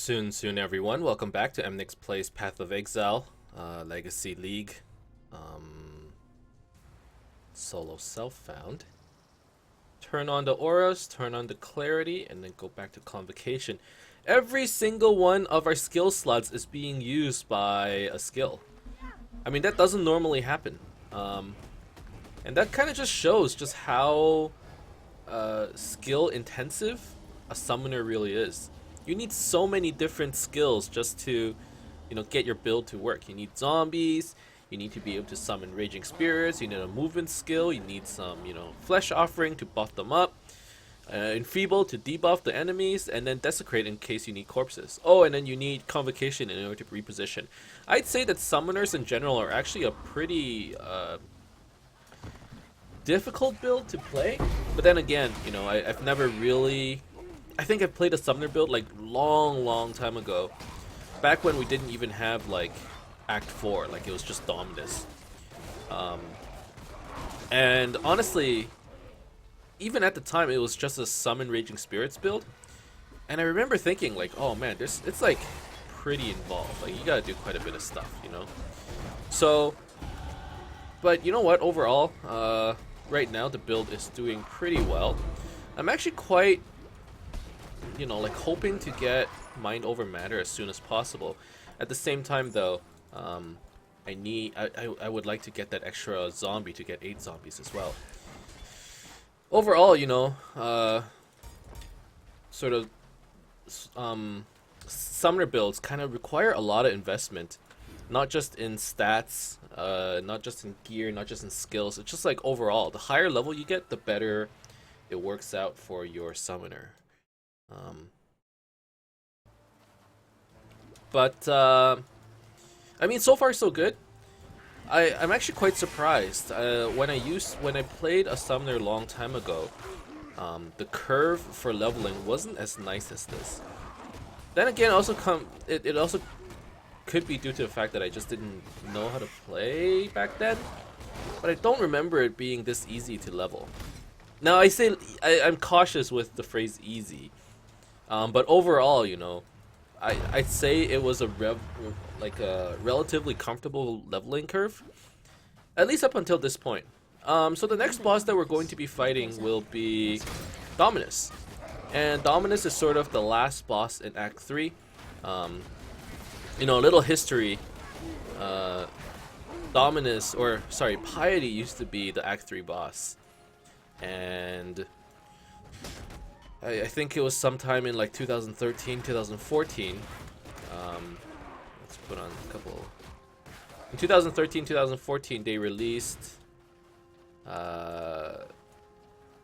Soon, everyone. Welcome back to Emnix Plays Path of Exile, Legacy League, solo self-found. Turn on the auras, turn on the clarity, and then go back to convocation. Every single one of our skill slots is being used by a skill. I mean, that doesn't normally happen. And that kind of just shows just how skill intensive a summoner really is. You need so many different skills just to, get your build to work. You need zombies, you need to be able to summon raging spirits, you need a movement skill, you need some, flesh offering to buff them up, enfeeble to debuff the enemies, and then desecrate in case you need corpses. Oh, and then you need convocation in order to reposition. I'd say that summoners in general are actually a pretty difficult build to play, but then again, I've never really... I think I've played a summoner build like long time ago, back when we didn't even have like Act 4, like it was just Dominus. And honestly, even at the time it was just a summon raging spirits build, and I remember thinking like, oh man, it's like pretty involved, like you gotta do quite a bit of stuff, So, but you know what, overall, right now the build is doing pretty well. I'm actually quite like hoping to get mind over matter as soon as possible. At the same time though, I would like to get that extra zombie to get 8 zombies as well. Overall, sort of summoner builds kind of require a lot of investment, not just in stats, not just in gear, not just in skills. It's just like overall, the higher level you get, the better it works out for your summoner. I mean, so far so good. I'm actually quite surprised. When I played a summoner a long time ago, the curve for leveling wasn't as nice as this. Then again, it also could be due to the fact that I just didn't know how to play back then. But I don't remember it being this easy to level. Now I'm cautious with the phrase easy. But overall, I'd say it was a relatively comfortable leveling curve, at least up until this point. So the next boss that we're going to be fighting will be Dominus, and Dominus is sort of the last boss in Act 3. A little history. Piety used to be the Act 3 boss, and I think it was sometime in like 2013, 2014. Let's put on a couple. In 2013, 2014, they released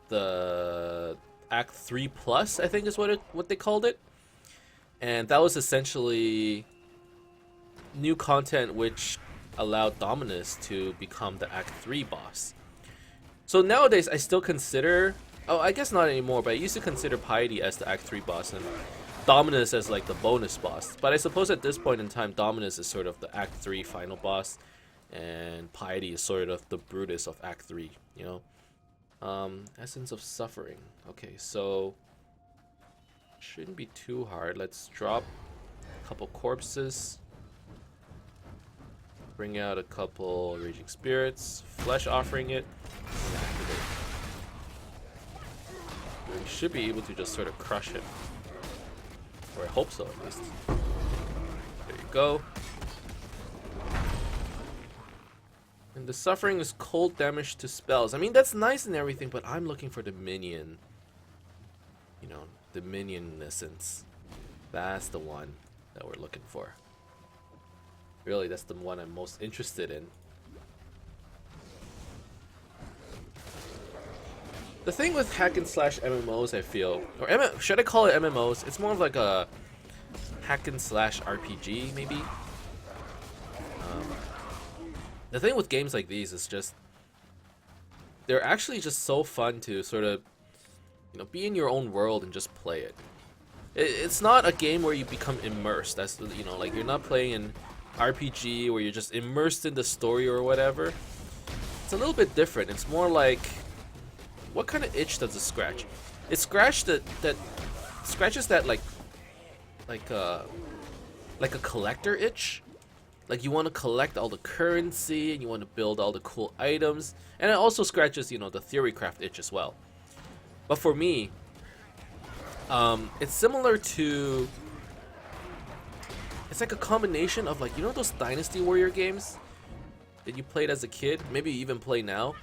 the Act 3 Plus, I think is what they called it, and that was essentially new content which allowed Dominus to become the Act 3 boss. So nowadays, I still consider. Oh, I guess not anymore, but I used to consider Piety as the Act 3 boss and Dominus as like the bonus boss. But I suppose at this point in time, Dominus is sort of the Act 3 final boss, and Piety is sort of the Brutus of Act 3, Essence of Suffering. Okay, so shouldn't be too hard. Let's drop a couple corpses. Bring out a couple Raging Spirits, Flesh Offering it, and activate. We should be able to just sort of crush him. Or I hope so, at least. There you go. And the suffering is cold damage to spells. I mean, that's nice and everything, but I'm looking for the minion. The minion essence. That's the one that we're looking for. Really, that's the one I'm most interested in. The thing with hack and slash MMOs, I feel, or should I call it MMOs? It's more of like a hack and slash RPG, maybe. The thing with games like these is just they're actually just so fun to sort of, be in your own world and just play it. It's not a game where you become immersed. That's like you're not playing an RPG where you're just immersed in the story or whatever. It's a little bit different. It's more like, what kind of itch does it scratch? It scratches that like like a collector itch. Like you want to collect all the currency and you want to build all the cool items, and it also scratches, you know, the theorycraft itch as well. But for me, it's similar to, it's like a combination of, like, you know those Dynasty Warrior games that you played as a kid, maybe you even play now,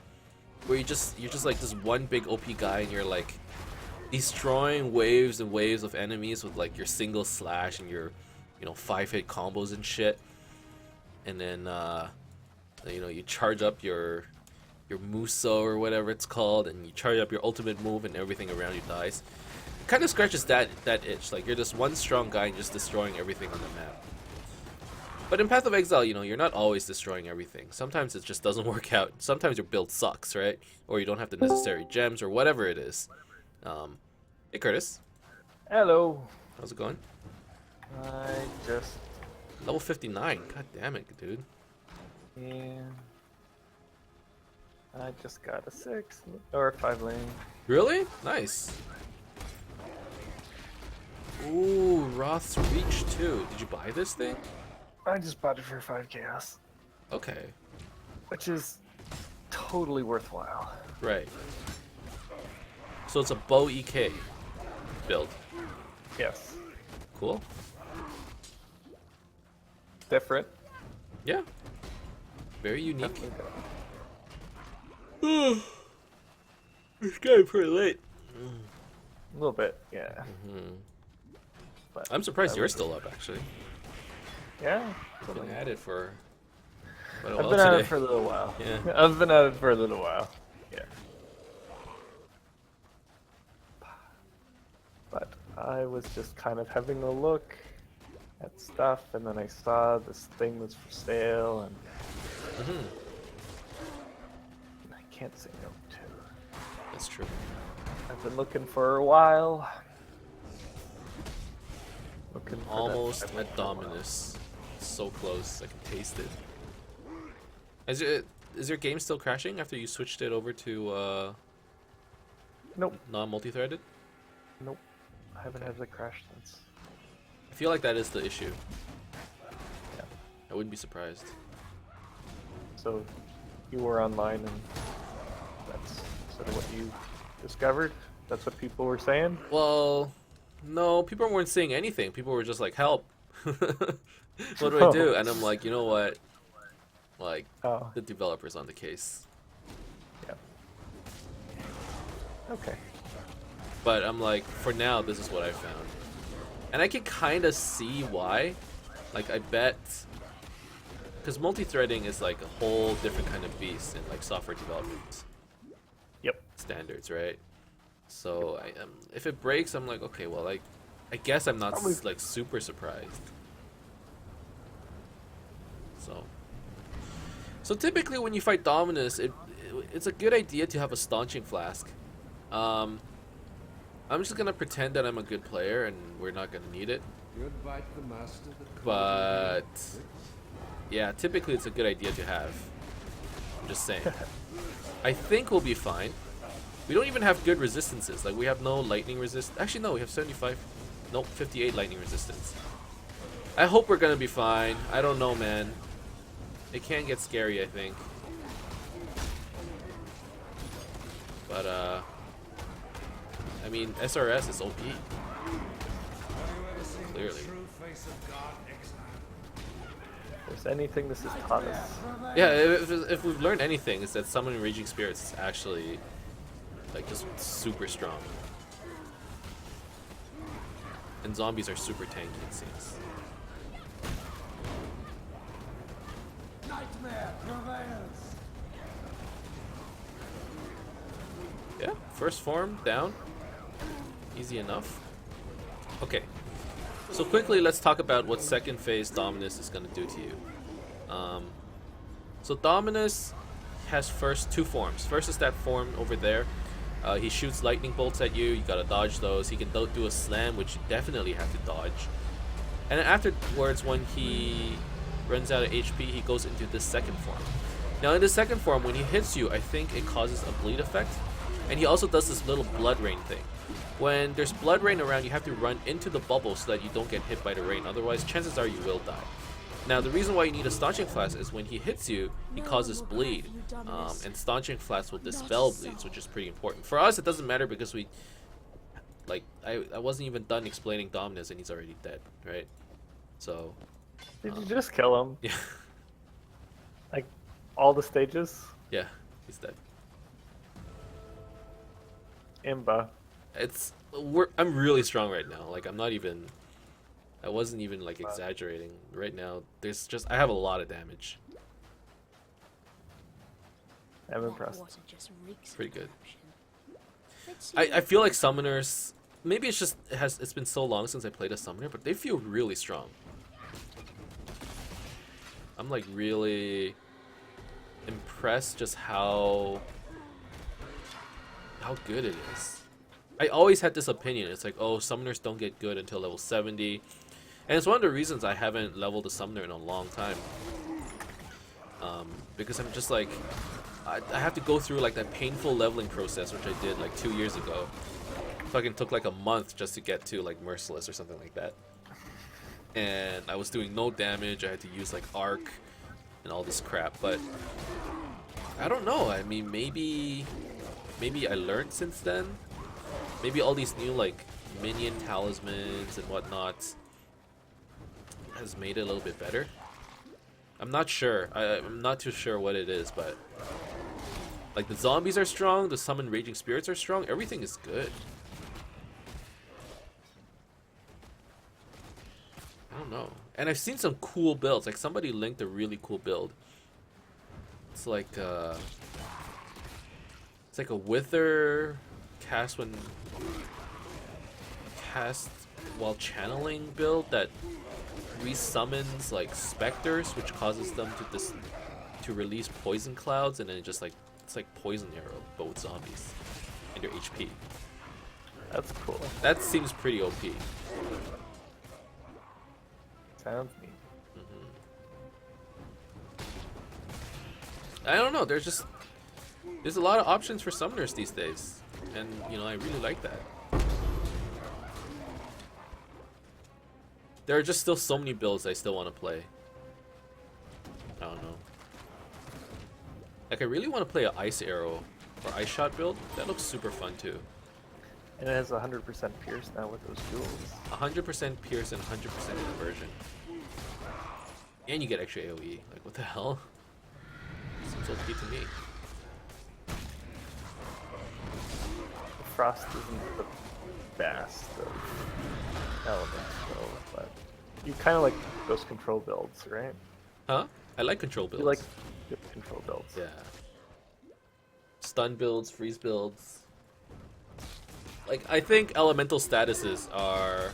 where you're just like this one big OP guy and you're like destroying waves and waves of enemies with like your single slash and your, you know, 5-hit combos and shit. And then you know, you charge up your Muso or whatever it's called, and you charge up your ultimate move and everything around you dies. It kind of scratches that itch. Like, you're just one strong guy and just destroying everything on the map. But in Path of Exile, you know, you're not always destroying everything. Sometimes it just doesn't work out. Sometimes your build sucks, right? Or you don't have the necessary gems or whatever it is. Hey Curtis. Hello. How's it going? I just... Level 59. God damn it, dude. Yeah. I just got a 6 or 5 lane. Really? Nice. Ooh, Roth's Reach too. Did you buy this thing? I just bought it for 5 chaos. Okay. Which is totally worthwhile. Right. So it's a bow EK build. Yes. Cool. Different. Yeah. Very unique. It's getting pretty late. A little bit, yeah. But I'm surprised you're still up, actually. Yeah. I've been at it for quite a I've while been at today. it for a little while. Yeah. I've been at it for a little while. Yeah. But I was just kind of having a look at stuff, and then I saw this thing was for sale, and I can't say no to. That's true. I've been looking for a while. Looking for Almost that at Dominus. So close, I can taste it. Is your game still crashing after you switched it over to Nope. non-multi-threaded? Nope. I haven't had the crash since. I feel like that is the issue. Yeah. I wouldn't be surprised. So, you were online, and that's sort of what you discovered? That's what people were saying? Well, no, people weren't saying anything. People were just like, help. What do I do? And I'm like, you know what? Like, the developer's on the case. Yeah. Okay. But I'm like, for now, this is what I found. And I can kind of see why. Like, I bet... Because multi-threading is like a whole different kind of beast in like software development standards, right? So if it breaks, I'm like, okay, well, like, I guess I'm not like super surprised. So typically when you fight Dominus, it's a good idea to have a staunching flask. I'm just gonna pretend that I'm a good player and we're not gonna need it. But yeah, typically it's a good idea to have. I'm just saying. I think we'll be fine. We don't even have good resistances. Like, we have no lightning resist. Actually, no, we have 75. Nope, 58 lightning resistance. I hope we're gonna be fine. I don't know, man. It can get scary, I think. But I mean, SRS is OP. Clearly. If there's anything this has taught us. Yeah, if we've learned anything, it's that summoning Raging Spirits is actually, like, just super strong. And zombies are super tanky, it seems. Yeah, first form down. Easy enough. Okay. So quickly, let's talk about what second phase Dominus is going to do to you. So Dominus has first two forms. First is that form over there. He shoots lightning bolts at you. You gotta dodge those. He can do a slam, which you definitely have to dodge. And then afterwards, when he runs out of HP, he goes into this second form. Now in the second form, when he hits you, I think it causes a bleed effect. And he also does this little blood rain thing. when there's blood rain around, you have to run into the bubble so that you don't get hit by the rain. Otherwise, chances are you will die. Now, the reason why you need a staunching flask is when he hits you, he causes bleed. And staunching flasks will dispel bleeds, which is pretty important. For us, it doesn't matter because we... Like, I wasn't even done explaining Dominus and he's already dead, right? So... Did you just kill him? Yeah. Like, all the stages? Yeah, he's dead. Imba. I'm really strong right now. Like, I'm not even... I wasn't even, like, exaggerating. Right now, I have a lot of damage. I'm impressed. Pretty good. I feel like summoners... Maybe it's just... It's been so long since I played a summoner, but they feel really strong. I'm, like, really impressed just how good it is. I always had this opinion. It's like, oh, summoners don't get good until level 70. And it's one of the reasons I haven't leveled a summoner in a long time. Because I'm just like, I have to go through like that painful leveling process, which I did like 2 years ago. Fucking took like a month just to get to like Merciless or something like that. And I was doing no damage. I had to use like Arc and all this crap. But I don't know. I mean, maybe I learned since then. Maybe all these new like minion talismans and whatnot has made it a little bit better. I'm not sure. I'm not too sure what it is, but like the zombies are strong, the summon raging spirits are strong, everything is good. I don't know. And I've seen some cool builds. Like somebody linked a really cool build. It's like a wither cast while channeling build that resummons like specters, which causes them to release poison clouds, and then it's like poison arrow but with zombies and their HP. That's cool. That seems pretty OP. Sounds neat. I don't know. There's a lot of options for summoners these days, and you know I really like that. There are just still so many builds I still want to play. I don't know. Like I really want to play an ice arrow or ice shot build. That looks super fun too. And it has 100% pierce now with those jewels. 100% pierce and 100% conversion. And you get extra AoE. Like what the hell? Seems OP to me. Frost isn't the best of elements though, but you kind of like those control builds, right? Huh? I like control builds. You like good control builds. Yeah. Stun builds, freeze builds. Like, I think elemental statuses are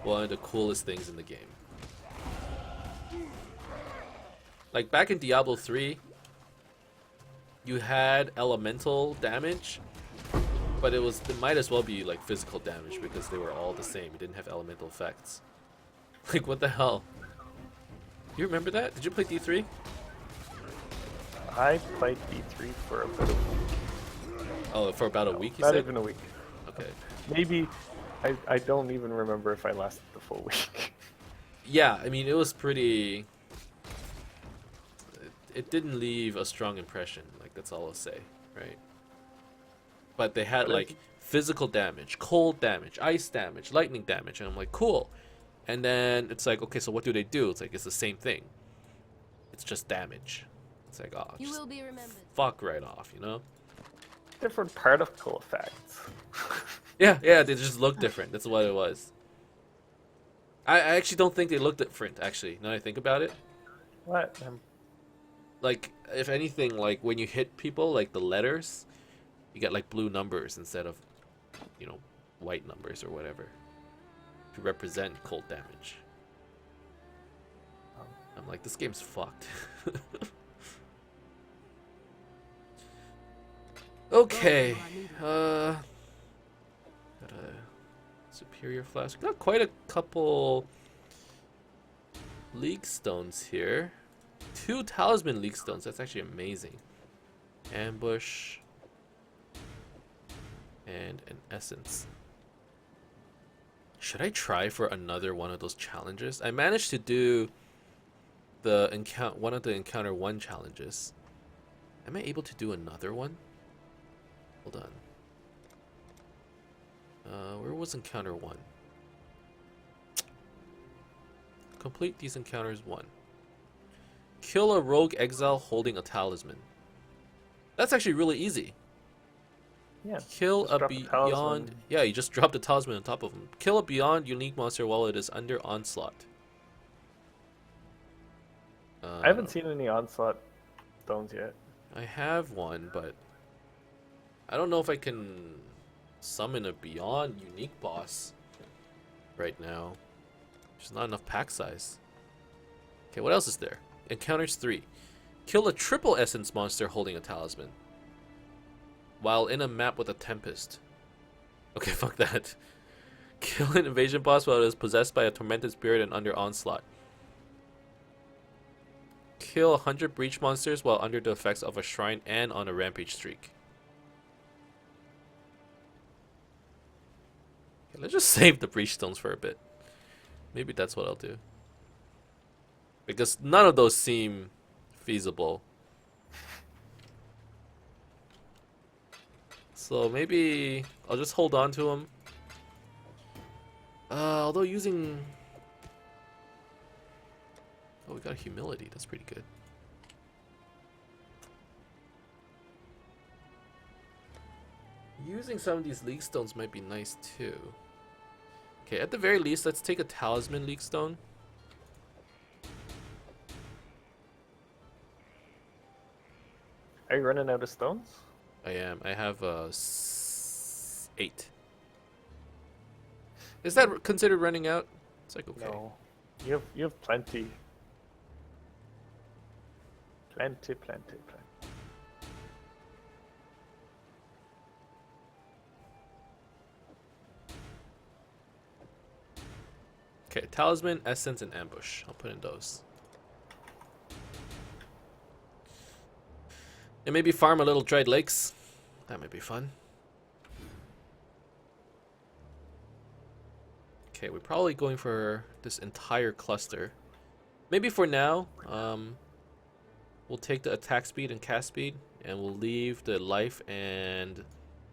one of the coolest things in the game. Like, back in Diablo 3, you had elemental damage, but it might as well be, like, physical damage because they were all the same. You didn't have elemental effects. Like, what the hell? You remember that? Did you play D3? I played D3 for about a week. Oh, for about a week, you Not said? even a week. Okay. Maybe, I don't even remember if I lasted the full week. Yeah, I mean, it was pretty... It didn't leave a strong impression, like, that's all I'll say, right? But they had, like, physical damage, cold damage, ice damage, lightning damage, and I'm like, cool. And then it's like, okay, so what do they do? It's like, it's the same thing. It's just damage. It's like, oh, You just will be remembered. fuck right off, you know? Different particle effects. Yeah, they just look different. That's what it was. I actually don't think they look different, actually, now that I think about it. What? Like, if anything, like, when you hit people, like, the letters, you get, like, blue numbers instead of, you know, white numbers or whatever. To represent cold damage. I'm like, this game's fucked. Okay. Got a superior flask. Got quite a couple league stones here. 2 talisman league stones. That's actually amazing. Ambush. And an essence. Should I try for another one of those challenges? I managed to do the one of the encounter 1 challenges. Am I able to do another one? Hold on. Where was encounter 1? Complete these encounters 1. Kill a rogue exile holding a talisman. That's actually really easy. Yeah. Kill just a drop the beyond. talisman. Yeah, you just drop the talisman on top of him. Kill a beyond unique monster while it is under onslaught. I haven't seen any onslaught stones yet. I have one, but I don't know if I can summon a beyond unique boss right now. There's not enough pack size. Okay, what else is there? Encounters 3. Kill a triple essence monster holding a talisman while in a map with a tempest. Okay, fuck that. Kill an invasion boss while it is possessed by a tormented spirit and under onslaught. Kill 100 breach monsters while under the effects of a shrine and on a rampage streak. Okay, let's just save the breach stones for a bit. Maybe that's what I'll do. Because none of those seem feasible. So maybe I'll just hold on to them. Although using... Oh, we got humility. That's pretty good. Using some of these league stones might be nice too. Okay, at the very least, let's take a talisman league stone. Are you running out of stones? I am. I have 8. Is that considered running out? It's like okay. No. You have plenty. Plenty. Okay, talisman, essence, and ambush. I'll put in those. And maybe farm a little dried lakes. That might be fun. Okay, we're probably going for this entire cluster. Maybe for now, we'll take the attack speed and cast speed, and we'll leave the life and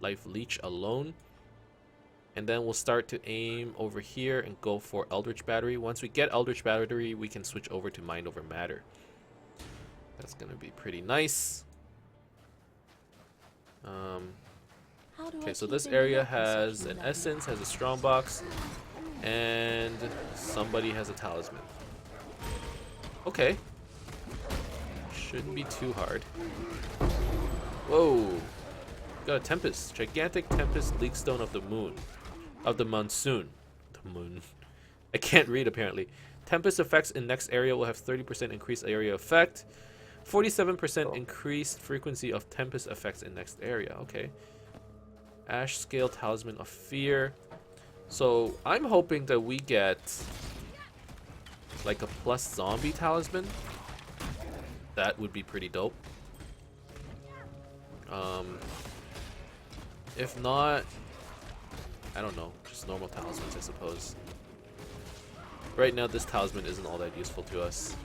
life leech alone. And then we'll start to aim over here and go for Eldritch Battery. Once we get Eldritch Battery, we can switch over to Mind Over Matter. That's gonna be pretty nice. Okay, so this area has an essence, has a strong box, and somebody has a talisman. Okay. Shouldn't be too hard. Whoa. Got a Tempest. Gigantic Tempest League Stone of the Moon. Of the Monsoon. The moon. I can't read apparently. Tempest effects in next area will have 30% increased area effect. 47% increased frequency of Tempest effects in next area. Okay. Ash Scale Talisman of Fear. So I'm hoping that we get like a plus zombie talisman. That would be pretty dope. If not, I don't know, just normal talismans, I suppose. Right now, this talisman isn't all that useful to us.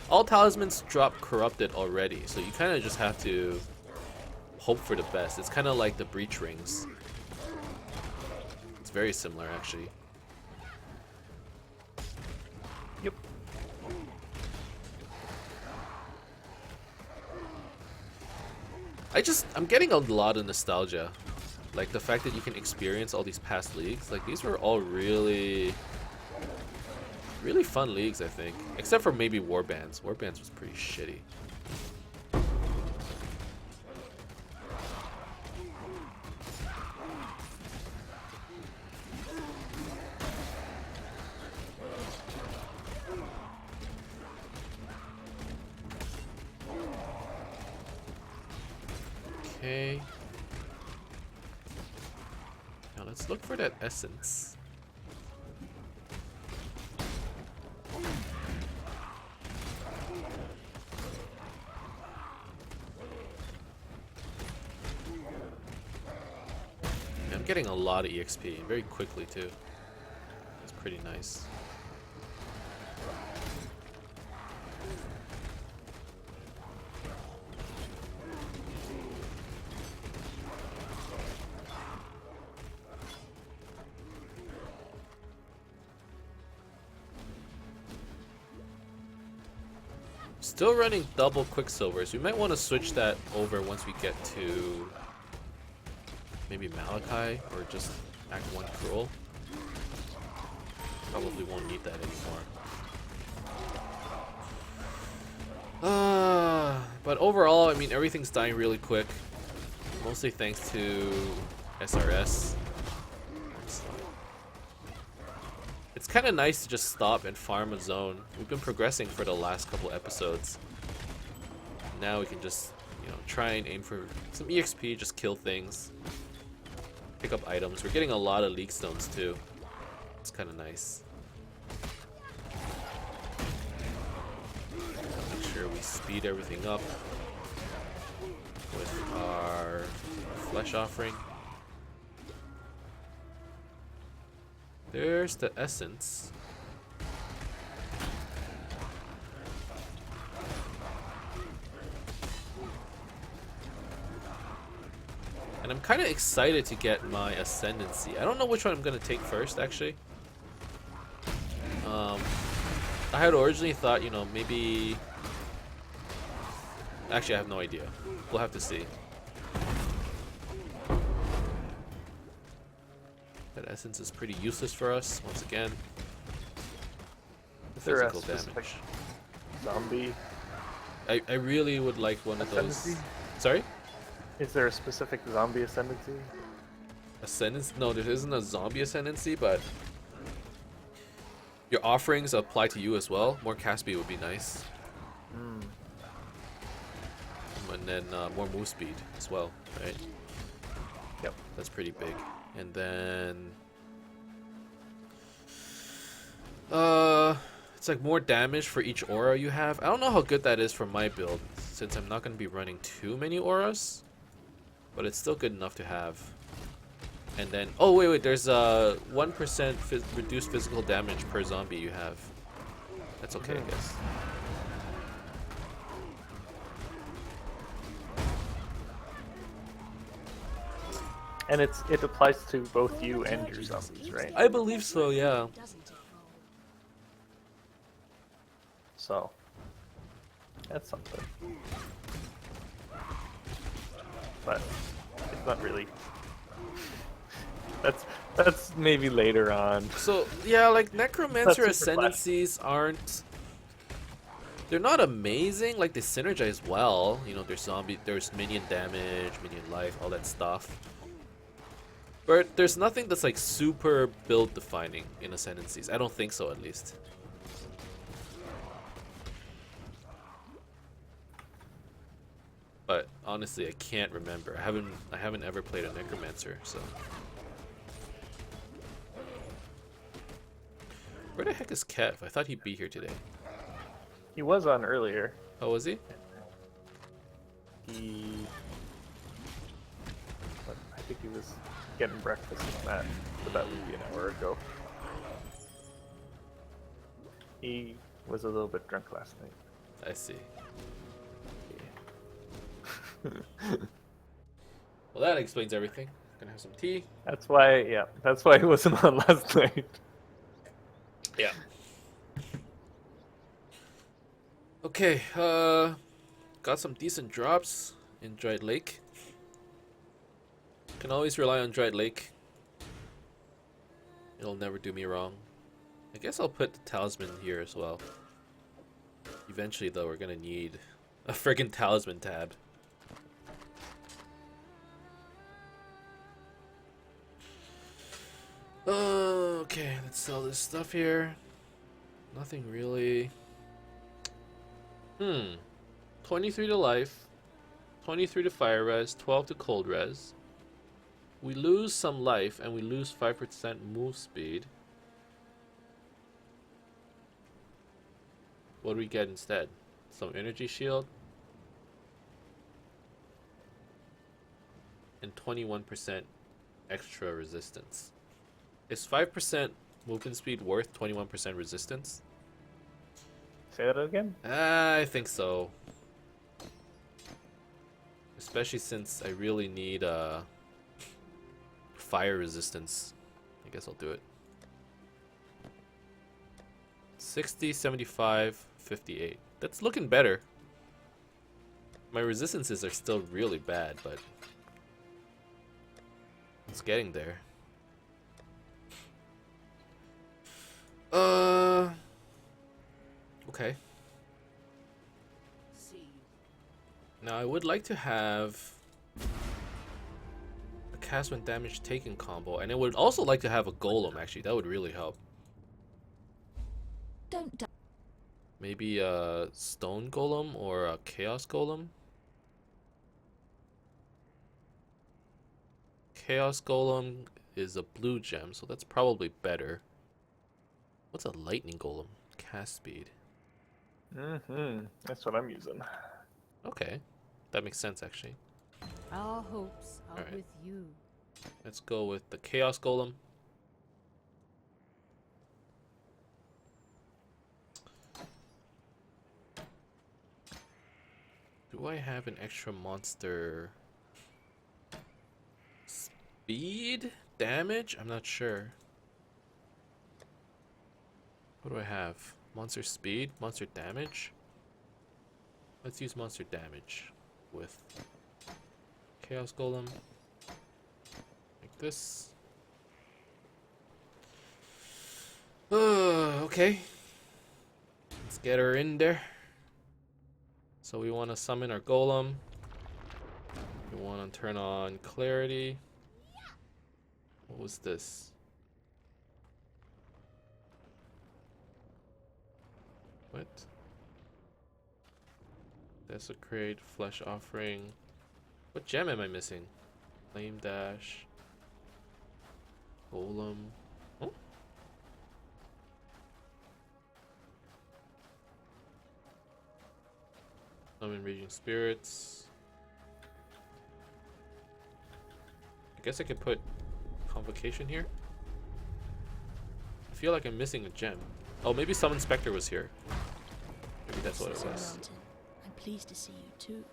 All talismans drop corrupted already, so you kind of just have to hope for the best. It's kind of like the breach rings. It's very similar, actually. Yep. I'm getting a lot of nostalgia. Like the fact that you can experience all these past leagues. Like these were all really fun leagues, I think. Except for maybe Warbands. Warbands was pretty shitty. Okay. Now let's look for that essence. I'm getting a lot of EXP very quickly too. pretty nice. Still running double Quicksilvers. We might want to switch that over once we get to maybe Malachi or just Act 1 Cruel. Probably won't need that anymore. But overall, I mean, everything's dying really quick. Mostly thanks to SRS. It's kind of nice to just stop and farm a zone. We've been progressing for the last couple episodes. Now we can just, you know, try and aim for some EXP, just kill things. Pick up items. We're getting a lot of leak stones too. It's kind of nice. Make sure we speed everything up with our flesh offering. There's the essence. And I'm kind of excited to get my ascendancy. I don't know which one I'm going to take first, actually. I had originally thought, you know, maybe... Actually, I have no idea. We'll have to see. That essence is pretty useless for us, once again. The physical damage. Zombie? I really would like one of those. Sorry? Is there a specific zombie ascendancy? Ascendance? No, there isn't a zombie ascendancy, but your offerings apply to you as well. More Caspi would be nice. And then more move speed as well, right? Yep. That's pretty big. And then it's like more damage for each aura you have. I don't know how good that is for my build, since I'm not going to be running too many auras, but it's still good enough to have. And then, oh wait, there's 1% reduced physical damage per zombie you have. That's okay, I guess. And it applies to both you and your zombies, right? I believe so, yeah. So that's something. But it's not really. That's maybe later on. So yeah, like Necromancer ascendancies aren't. They're not amazing. Like they synergize well. You know, there's zombie, there's minion damage, minion life, all that stuff. But there's nothing that's like super build defining in ascendancies. I don't think so, at least. But honestly, I can't remember. I haven't ever played a Necromancer, so. Where the heck is Kev? I thought he'd be here today. He was on earlier. Oh, was he? But I think he was getting breakfast with Matt, but that would be an hour ago. He was a little bit drunk last night. I see. Well, that explains everything. Gonna have some tea. That's why he wasn't on last night. Yeah. Okay, got some decent drops in Dried Lake. Can always rely on Dried Lake. It'll never do me wrong. I guess I'll put the talisman here as well. Eventually, though, we're gonna need a friggin' talisman tab. Okay, let's sell this stuff here. Nothing really. 23 to life, 23 to fire res, 12 to cold res. We lose some life and we lose 5% move speed. What do we get instead? Some energy shield and 21% extra resistance. Is 5% movement speed worth 21% resistance? Say that again? I think so. Especially since I really need fire resistance. I guess I'll do it. 60, 75, 58. That's looking better. My resistances are still really bad, but it's getting there. Okay. Now I would like to have a cast when damage taken combo, and I would also like to have a golem. Actually, that would really help. Don't die. Maybe a stone golem or a chaos golem. Chaos golem is a blue gem, so that's probably better. What's a lightning golem? Cast speed. That's what I'm using. Okay, that makes sense actually. Our hopes are Alright. with you. Let's go with the chaos golem. Do I have an extra monster speed damage? I'm not sure. What do I have? Monster speed, monster damage. Let's use monster damage with chaos golem like this. Okay. Let's get her in there. So we want to summon our golem. We want to turn on clarity. What was this? What? Desecrate, flesh offering. What gem am I missing? Flame dash. Golem. Oh? Summon raging spirits. I guess I could put convocation here. I feel like I'm missing a gem. Oh, maybe summon specter was here. Maybe that's what it Citizen was. Mountain, I'm pleased to see you too.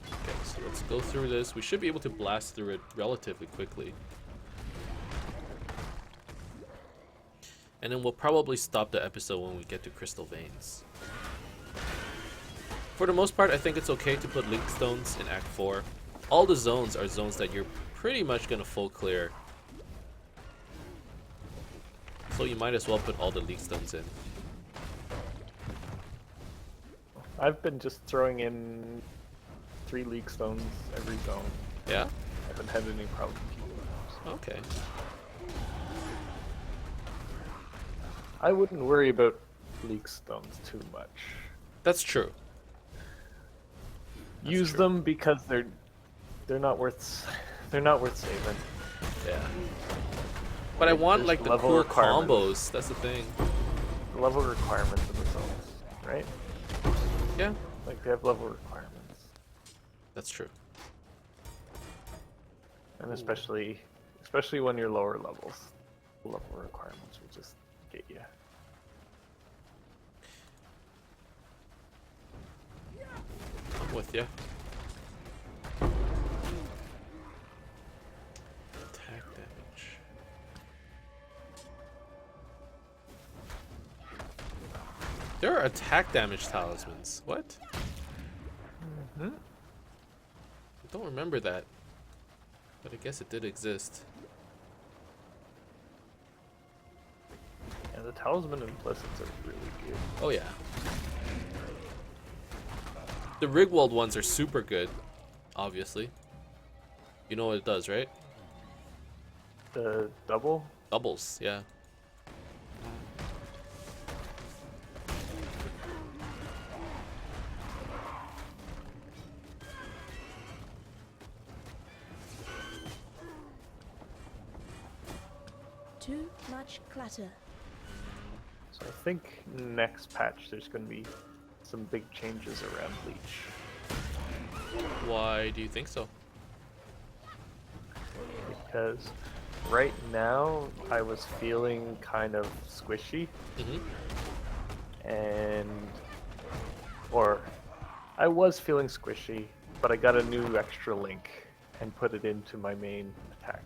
Okay, so let's go through this. We should be able to blast through it relatively quickly. And then we'll probably stop the episode when we get to Crystal Veins. For the most part, I think it's okay to put Link Stones in Act 4. All the zones are zones that you're pretty much gonna full clear. So you might as well put all the Link Stones in. I've been just throwing in 3 leak stones every zone. Yeah? I haven't had any problem keeping those. Okay. I wouldn't worry about leak stones too much. That's true. That's Use true. them because they're not worth saving. Yeah. But I want There's like the level cool requirements. combos. That's the thing. The level requirements of the zones, right? Yeah. Like they have level requirements, That's true. and especially when you're lower levels, the level requirements will just get you. I'm with you. Attack damage. There are attack damage talismans. What? Mm-hmm. I don't remember that. But I guess it did exist. Yeah, the talisman implicits are really good. Oh yeah. The Rigwald ones are super good, obviously. You know what it does, right? The double. Doubles, yeah. Too much clutter. So I think next patch there's going to be some big changes around Bleach, Why do you think so? because right now I was feeling kind of squishy, and or I was feeling squishy, but I got a new extra link and put it into my main attack.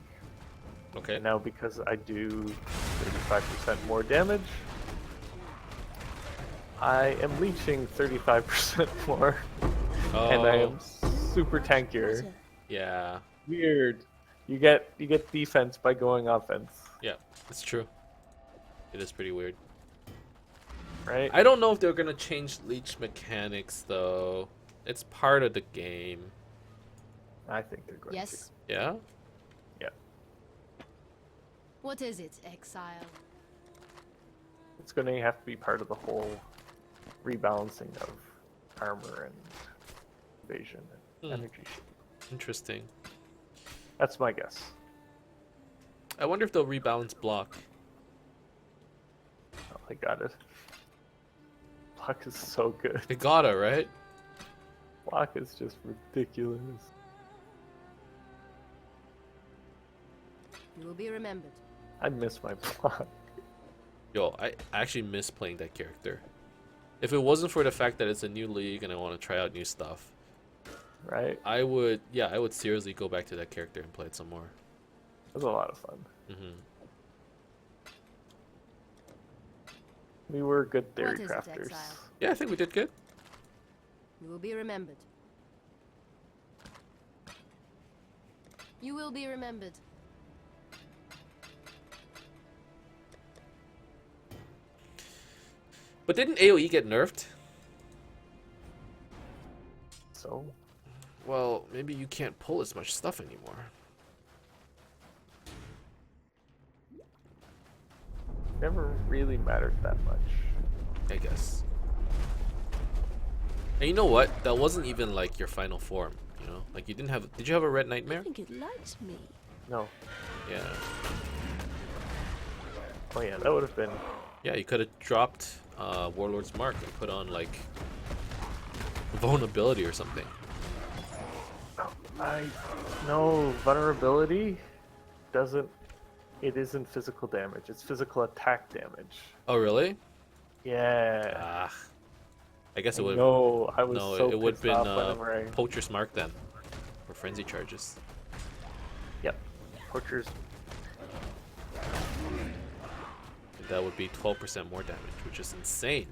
Okay. And now because I do 35% more damage, I am leeching 35% more, and I am super tankier. Clutter. Yeah. Weird. You get defense by going offense, Yeah. It's true. It is pretty weird. right? I don't know if they're gonna change leech mechanics though. It's part of the game. I think they're going Yes. Yeah. to. Yeah. What is it, Exile? It's going to have to be part of the whole rebalancing of armor and evasion and energy shield. Interesting. That's my guess. I wonder if they'll rebalance block. Oh, I got it. Block is so good. They gotta, right? Block is just ridiculous. You will be remembered. I miss my block. Yo, I actually miss playing that character. If it wasn't for the fact that it's a new league and I want to try out new stuff, Right? I would seriously go back to that character and play it some more. It was a lot of fun. We were good theory What is it, crafters. Exile? Yeah, I think we did good. You will be remembered. You will be remembered. But didn't AoE get nerfed? So, Well, maybe you can't pull as much stuff anymore. never really mattered that much. I guess. And you know what? That wasn't even like your final form, you know? Like you didn't have did you have a red I nightmare? think it likes me. No. Yeah. Oh yeah, that would have been. Yeah, you could have dropped Warlord's Mark and put on like vulnerability or something. No, vulnerability doesn't. It isn't physical damage. It's physical attack damage. Oh really? Yeah. Ah. I guess it would No, I was no, so it would have pissed been off whenever I. Poacher's Mark then. For frenzy charges. Yep. Poachers. And that would be 12% more damage, which is insane.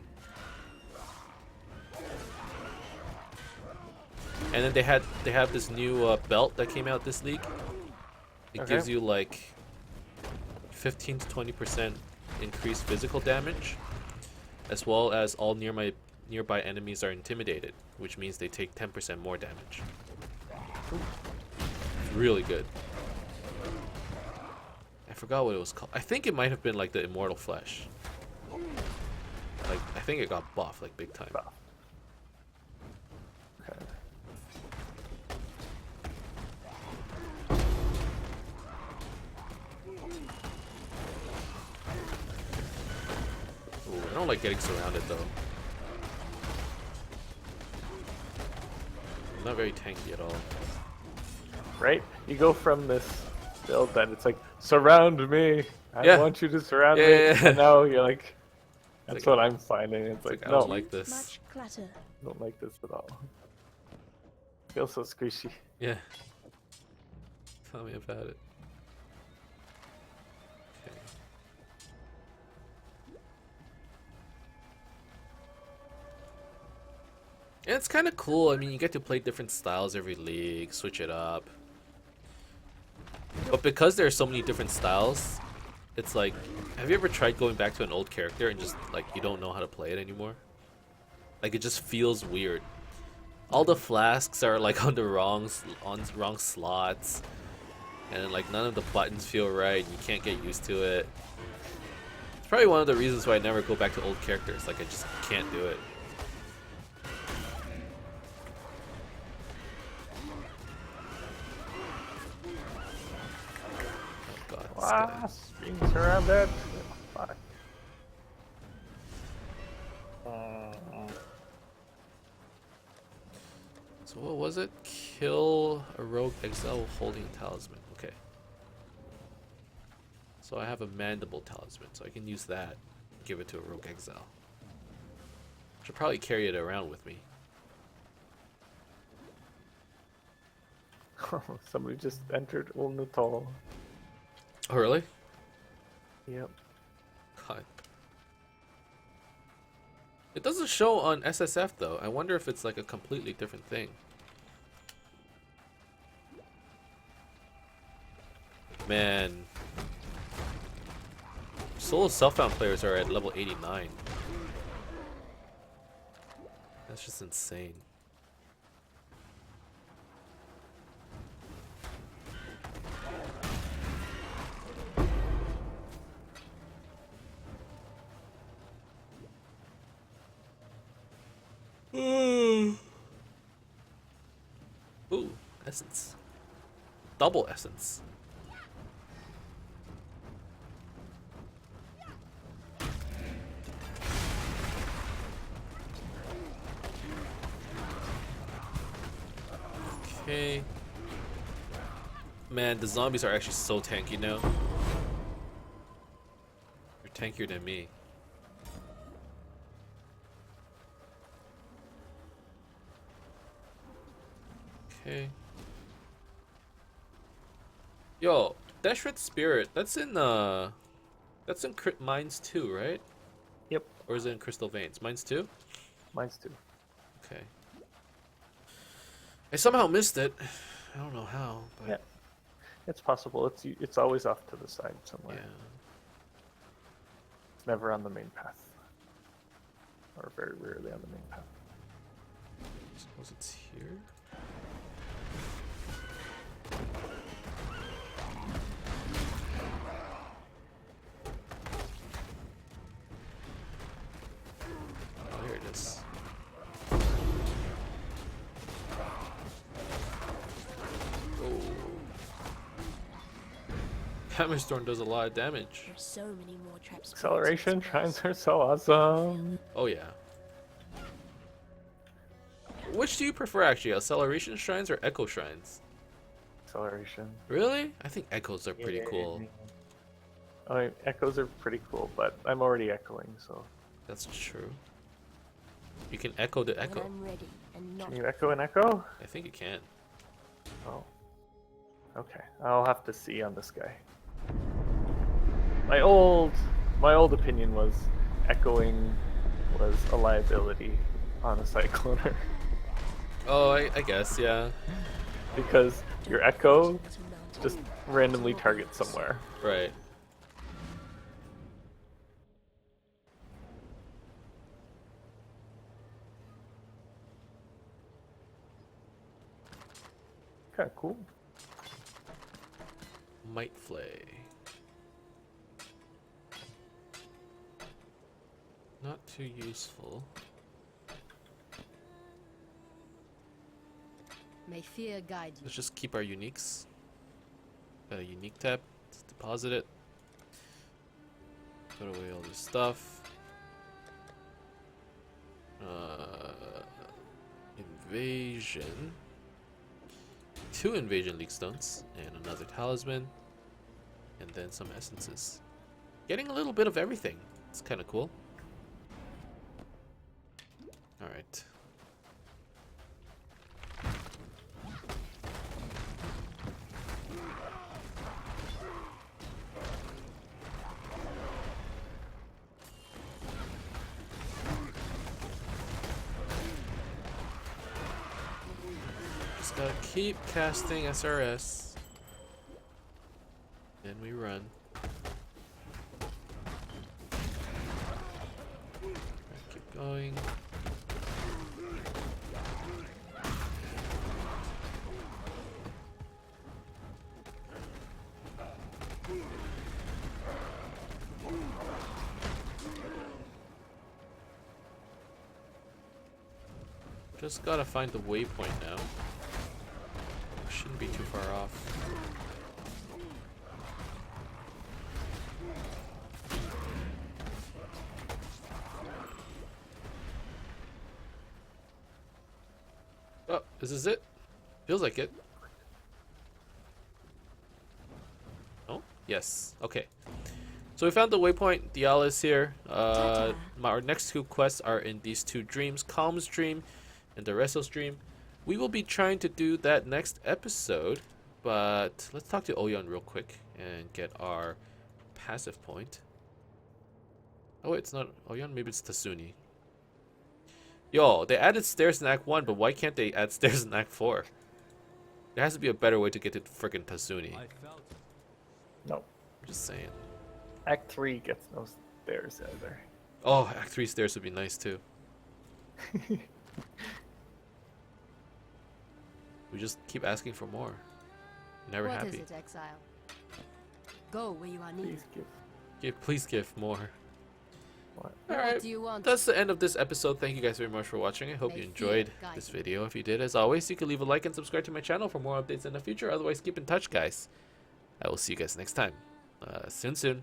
And then they have this new belt that came out this league. It Okay. gives you like 15 to 20% increased physical damage, as well as all nearby enemies are intimidated, which means they take 10% more damage. It's really good. I forgot what it was called. I think it might have been like the Immortal Flesh. Like I think it got buffed like big time. Okay. Ooh, I don't like getting surrounded though. I'm not very tanky at all. Right? You go from this build that it's like, surround me. I Yeah. want you to surround Yeah, me. yeah, yeah. And now you're like, that's like- what I'm finding. It's like, I no, don't like this. Much clutter. I don't like this at all. Feels so squishy. Yeah. Tell me about it. Okay. And it's kind of cool. I mean, you get to play different styles every league, switch it up. But because there are so many different styles, it's like, have you ever tried going back to an old character and just like you don't know how to play it anymore? Like it just feels weird. All the flasks are like on the wrong slots, and like none of the buttons feel right. You can't get used to it. It's probably one of the reasons why I never go back to old characters. Like I just can't do it. Oh god, this guy. Ah, being surrounded. Fuck. So what was it? Kill a rogue exile holding talisman. Okay. So I have a mandible talisman, so I can use that. Give it to a rogue exile. Should probably carry it around with me. Somebody just entered Ul Natal. Oh really? Yep. God. It doesn't show on SSF though. I wonder if it's like a completely different thing. Man. Solo self-found players are at level 89. That's just insane. Ooh, essence. Double essence. Okay. Man, the zombies are actually so tanky now. They're tankier than me. Okay. Yo, Deshret Spirit, that's in Mines 2, right? Yep. Or is it in Crystal Veins? Mines 2? Mine's too. Okay. I somehow missed it. I don't know how, but Yeah. It's possible. It's always off to the side somewhere. yeah. It's never on the main path. Or very rarely on the main path. Suppose it's here? Oh, there it is. Oh. Hammer Storm does a lot of damage. There are so many more traps. Acceleration shrines are so awesome. Oh yeah. Which do you prefer actually? Acceleration shrines or echo shrines? Acceleration. Really? I think echoes are pretty cool. I mean, echoes are pretty cool, but I'm already echoing, so. That's true. You can echo the When echo. I'm ready and not Can you echo an echo? I think you can. Oh. Okay. I'll have to see on this guy. My old opinion was echoing was a liability on a cycloner. Oh, I guess, yeah. Because your echo just randomly targets somewhere. Right. Kinda cool. Might Flay. Not too useful. May fear guide you. Let's just keep our uniques. Got a unique tab. Let's deposit it. Put away all this stuff. Invasion. 2 invasion leak stones and another talisman. And then some essences. Getting a little bit of everything. It's kind of cool. Alright. Just gotta keep casting SRS. Then we run. Keep going. Just gotta find the waypoint now. Shouldn't be too far off. Oh, is this it? Feels like it. Oh, yes. Okay. So we found the waypoint. Diala is here. Our next 2 quests are in these 2 dreams, Calm's dream and the Reso's dream. We will be trying to do that next episode, but let's talk to Oyon real quick and get our passive point. Oh wait, it's not Oyon, maybe it's Tasuni. Yo, they added stairs in Act 1, but why can't they add stairs in Act 4? There has to be a better way to get to frickin' Tasuni. No. I'm just saying. Act 3 gets no stairs either. Oh, Act 3 stairs would be nice too. We just keep asking for more. Never What happy. is it, Exile? Go where you are needed. Please give. Please give more. What? What Alright, do you want? that's the end of this episode. Thank you guys very much for watching. I hope May you enjoyed fear guide this you. video. If you did, as always, you can leave a like and subscribe to my channel for more updates in the future. Otherwise, keep in touch, guys. I will see you guys next time. Soon.